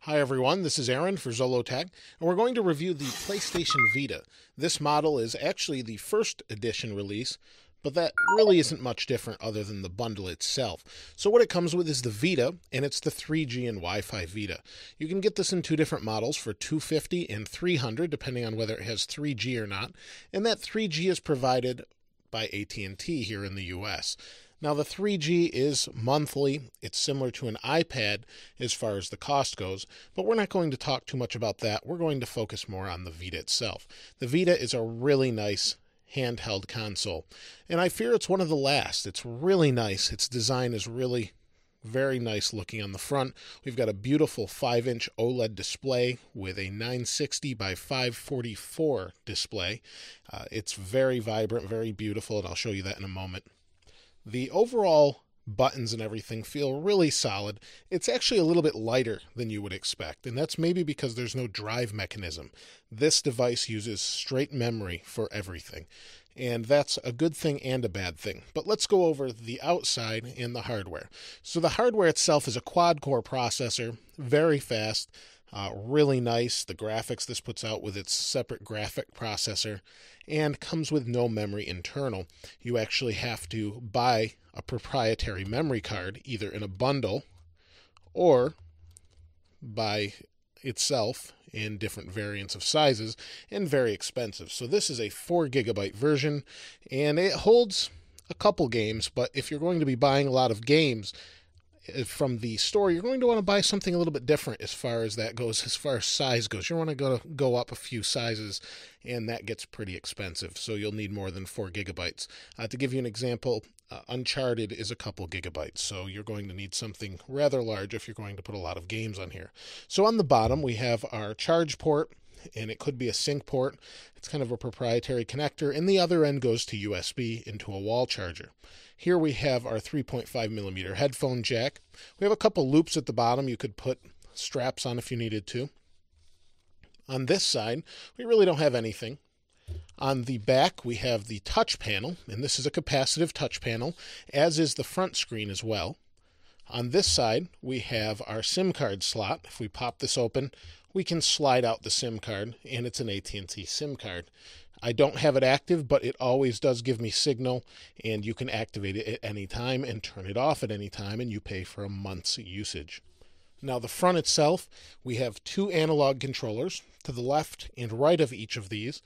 Hi everyone, this is Aaron for Zollotech, and we're going to review the PlayStation Vita. This model is actually the first edition release, but that really isn't much different other than the bundle itself. So what it comes with is the Vita, and it's the 3G and Wi-Fi Vita. You can get this in two different models for $250 and $300, depending on whether it has 3G or not, and that 3G is provided by AT&T here in the US. Now, the 3G is monthly. It's similar to an iPad as far as the cost goes, but we're not going to talk too much about that. We're going to focus more on the Vita itself. The Vita is a really nice handheld console, and I fear it's one of the last. It's really nice. Its design is really very nice looking on the front. We've got a beautiful 5-inch OLED display with a 960 by 544 display. It's very vibrant, very beautiful, and I'll show you that in a moment. The overall buttons and everything feel really solid. It's actually a little bit lighter than you would expect, and that's maybe because there's no drive mechanism. This device uses straight memory for everything, and that's a good thing and a bad thing. But let's go over the outside and the hardware. So the hardware itself is a quad-core processor, very fast, really nice. The graphics this puts out with its separate graphic processor, and comes with no memory internal. You actually have to buy a proprietary memory card, either in a bundle or by itself in different variants of sizes, and very expensive. So this is a 4 GB version, and it holds a couple games, but if you're going to be buying a lot of games from the store, you're going to want to buy something a little bit different as far as that goes, as far as size goes. You want to go up a few sizes, and that gets pretty expensive, so you'll need more than 4 GB. To give you an example, Uncharted is a couple gigabytes, so you're going to need something rather large if you're going to put a lot of games on here. So on the bottom, we have our charge port, and it could be a sync port. It's kind of a proprietary connector, and the other end goes to USB into a wall charger. Here we have our 3.5mm headphone jack. We have a couple loops at the bottom. You could put straps on if you needed to. On this side, we really don't have anything. On the back, we have the touch panel, and this is a capacitive touch panel, as is the front screen as well. On this side, we have our SIM card slot. If we pop this open, we can slide out the SIM card, and it's an AT&T SIM card. I don't have it active, but it always does give me signal, and you can activate it at any time and turn it off at any time, and you pay for a month's usage. Now, the front itself, we have two analog controllers. To the left and right of each of these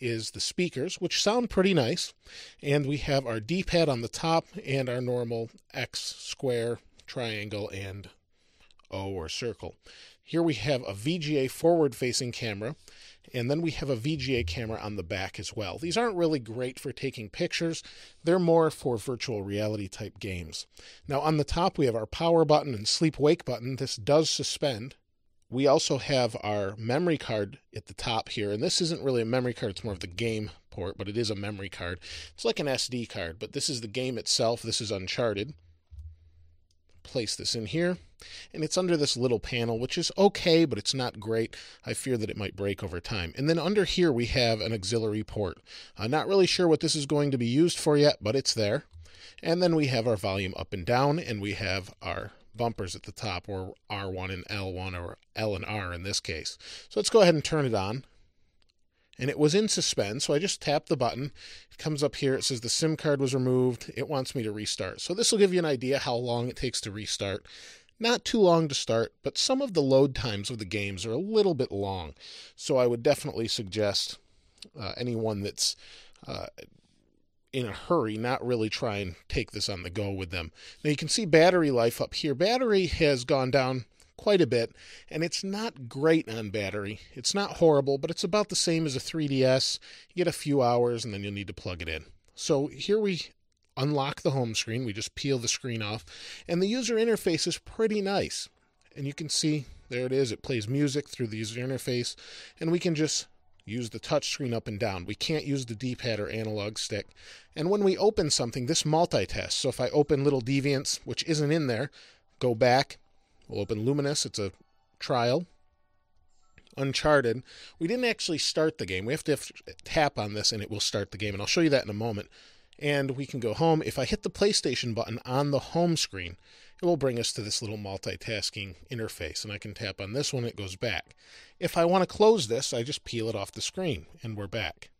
is the speakers, which sound pretty nice, and we have our D-pad on the top and our normal X, square, triangle, and O or circle. Here we have a VGA forward-facing camera, and then we have a VGA camera on the back as well. These aren't really great for taking pictures. They're more for virtual reality type games. Now on the top we have our power button and sleep-wake button. This does suspend. We also have our memory card at the top here, and this isn't really a memory card, it's more of the game port, but it is a memory card. It's like an SD card, but this is the game itself. This is Uncharted. Place this in here, and it's under this little panel, which is okay, but it's not great. I fear that it might break over time. And then under here we have an auxiliary port. I'm not really sure what this is going to be used for yet, but it's there. And then we have our volume up and down, and we have our bumpers at the top, or R1 and L1, or L and R in this case. So let's go ahead and turn it on. And it was in suspense, so I just tapped the button. It comes up here, it says the SIM card was removed. It wants me to restart. So this will give you an idea how long it takes to restart. Not too long to start, but some of the load times of the games are a little bit long. So I would definitely suggest anyone that's in a hurry not really try and take this on the go with them. Now you can see battery life up here. Battery has gone down quite a bit, and it's not great on battery. It's not horrible, but it's about the same as a 3DS. You get a few hours, and then you'll need to plug it in. So here we unlock the home screen. We just peel the screen off, and the user interface is pretty nice. And you can see, there it is. It plays music through the user interface, and we can just use the touch screen up and down. We can't use the D-pad or analog stick. And when we open something, this multitasks. So if I open Little Deviants, which isn't in there, go back, we'll open Luminous, it's a trial. Uncharted, we didn't actually start the game. We have to tap on this and it will start the game, and I'll show you that in a moment. And we can go home. If I hit the PlayStation button on the home screen, it will bring us to this little multitasking interface, and I can tap on this one, it goes back. If I want to close this, I just peel it off the screen, and we're back.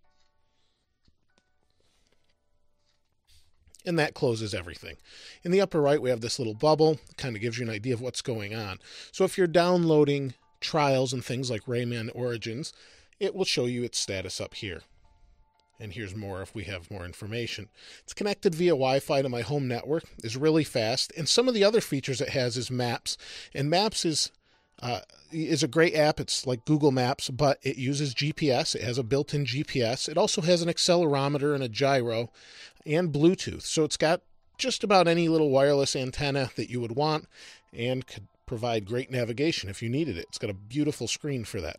And that closes everything. In the upper right, we have this little bubble. It kind of gives you an idea of what's going on. So if you're downloading trials and things like Rayman Origins, it will show you its status up here. And here's more if we have more information. It's connected via Wi-Fi to my home network, is really fast, and some of the other features it has is Maps. And Maps is a great app. It's like Google Maps, but it uses GPS. It has a built-in GPS. It also has an accelerometer and a gyro and Bluetooth. So it's got just about any little wireless antenna that you would want and could provide great navigation if you needed it. It's got a beautiful screen for that.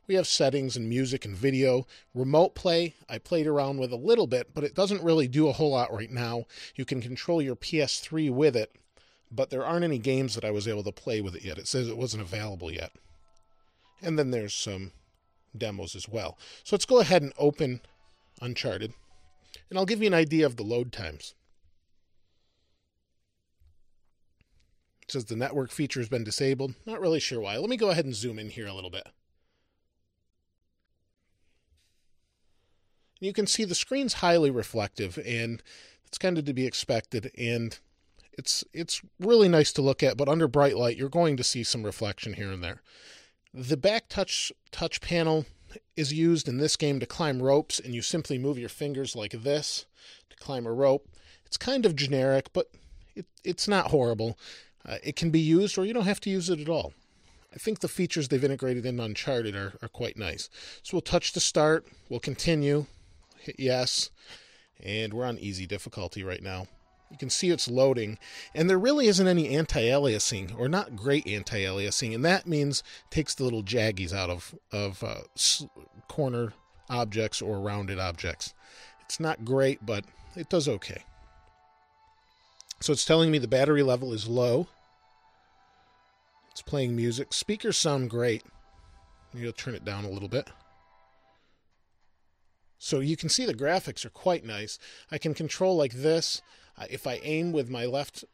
We have settings and music and video. Remote play, I played around with a little bit, but it doesn't really do a whole lot right now. You can control your PS3 with it, but there aren't any games that I was able to play with it yet. It says it wasn't available yet. And then there's some demos as well. So let's go ahead and open Uncharted, and I'll give you an idea of the load times. It says the network feature has been disabled. Not really sure why. Let me go ahead and zoom in here a little bit. You can see the screen's highly reflective, and it's kind of to be expected, and it's really nice to look at, but under bright light, you're going to see some reflection here and there. The back touch panel is used in this game to climb ropes, and you simply move your fingers like this to climb a rope. It's kind of generic, but it's not horrible. It can be used, or you don't have to use it at all. I think the features they've integrated in Uncharted are quite nice. So we'll touch to start, we'll continue, hit yes, and we're on easy difficulty right now. You can see it's loading, and there really isn't any anti-aliasing, or not great anti-aliasing, and that means it takes the little jaggies out of corner objects or rounded objects. It's not great, but it does okay. So it's telling me the battery level is low. It's playing music. Speakers sound great. Maybe I'll turn it down a little bit. So you can see the graphics are quite nice. I can control like this. If I aim with my left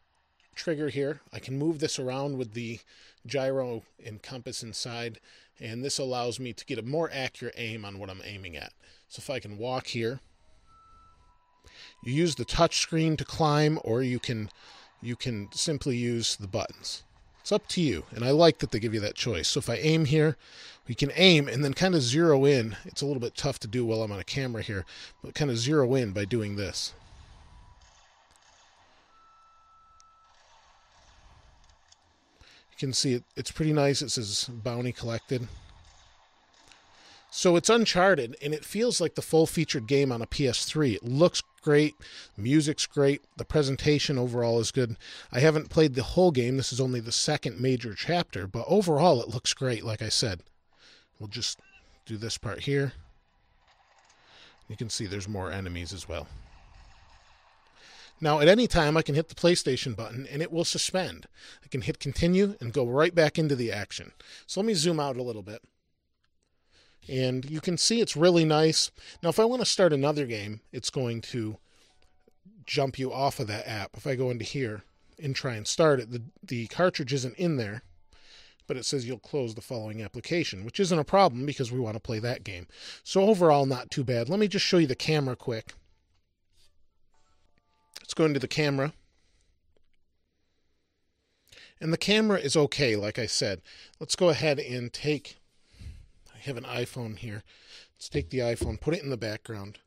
trigger here, I can move this around with the gyro and compass inside, and this allows me to get a more accurate aim on what I'm aiming at. So if I can walk here, you use the touch screen to climb, or you can simply use the buttons. It's up to you, and I like that they give you that choice. So if I aim here, we can aim and then kind of zero in. It's a little bit tough to do while I'm on a camera here, but kind of zero in by doing this. You can see it's pretty nice. It says bounty collected. So it's Uncharted, and it feels like the full-featured game on a PS3. It looks great, music's great, the presentation overall is good. I haven't played the whole game. This is only the second major chapter, but overall it looks great, like I said. We'll just do this part here. You can see there's more enemies as well. Now, at any time, I can hit the PlayStation button, and it will suspend. I can hit continue and go right back into the action. So let me zoom out a little bit. And you can see it's really nice. Now, if I want to start another game, it's going to jump you off of that app. If I go into here and try and start it, the cartridge isn't in there, but it says you'll close the following application, which isn't a problem because we want to play that game. So overall, not too bad. Let me just show you the camera quick. Let's go into the camera. And the camera is okay, like I said. Let's go ahead and I have an iPhone here. Let's take the iPhone, put it in the background.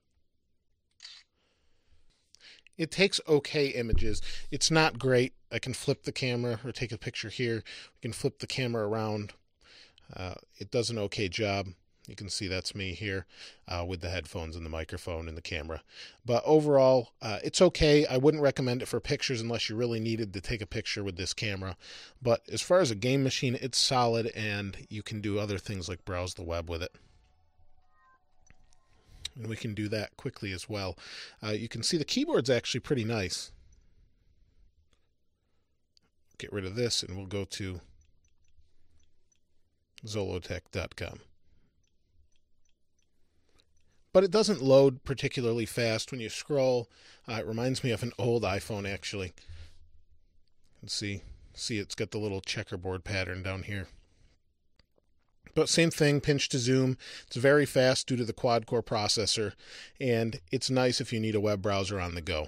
It takes okay images. It's not great. I can flip the camera or take a picture here. We can flip the camera around. It does an okay job. You can see that's me here with the headphones and the microphone and the camera. But overall, it's okay. I wouldn't recommend it for pictures unless you really needed to take a picture with this camera. But as far as a game machine, it's solid, and you can do other things like browse the web with it. And we can do that quickly as well. You can see the keyboard's actually pretty nice. Get rid of this, and we'll go to zollotech.com. But it doesn't load particularly fast when you scroll. It reminds me of an old iPhone, actually. You can see See, it's got the little checkerboard pattern down here. But same thing, pinch to zoom. It's very fast due to the quad-core processor, and it's nice if you need a web browser on the go.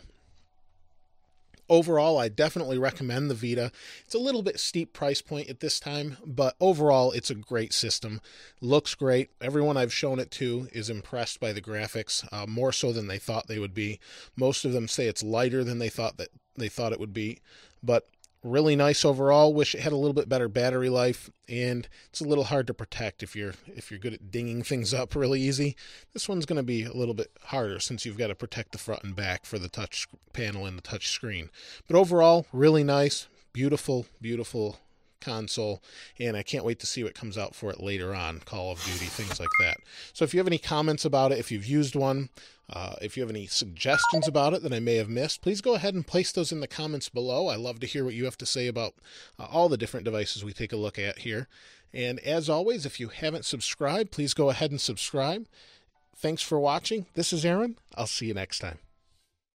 Overall, I definitely recommend the Vita. It's a little bit steep price point at this time, but overall, it's a great system. Looks great. Everyone I've shown it to is impressed by the graphics, more so than they thought they would be. Most of them say it's lighter than they thought it would be, but really nice overall. Wish it had a little bit better battery life, and it's a little hard to protect if you're good at dinging things up really easy. This one's going to be a little bit harder since you've got to protect the front and back for the touch panel and the touch screen. But overall, really nice, beautiful, beautiful console, and I can't wait to see what comes out for it later on, Call of Duty, things like that. So if you have any comments about it, if you've used one, if you have any suggestions about it that I may have missed, please go ahead and place those in the comments below. I love to hear what you have to say about all the different devices we take a look at here. And as always, if you haven't subscribed, please go ahead and subscribe. Thanks for watching. This is Aaron. I'll see you next time.